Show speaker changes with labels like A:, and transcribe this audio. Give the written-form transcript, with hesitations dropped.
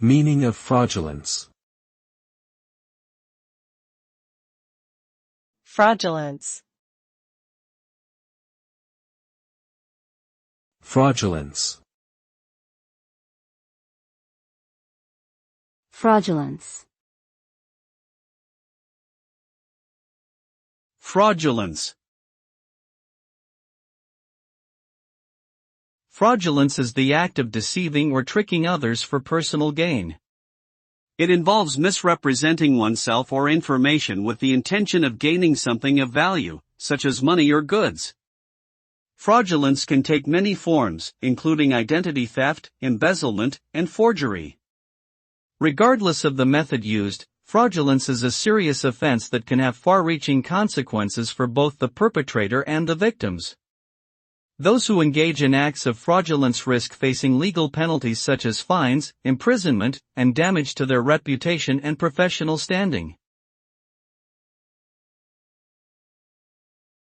A: Meaning of fraudulence.
B: Fraudulence.
A: Fraudulence.
C: Fraudulence.
D: Fraudulence. Fraudulence is the act of deceiving or tricking others for personal gain. It involves misrepresenting oneself or information with the intention of gaining something of value, such as money or goods. Fraudulence can take many forms, including identity theft, embezzlement, and forgery. Regardless of the method used, fraudulence is a serious offense that can have far-reaching consequences for both the perpetrator and the victims. Those who engage in acts of fraudulence risk facing legal penalties such as fines, imprisonment, and damage to their reputation and professional standing.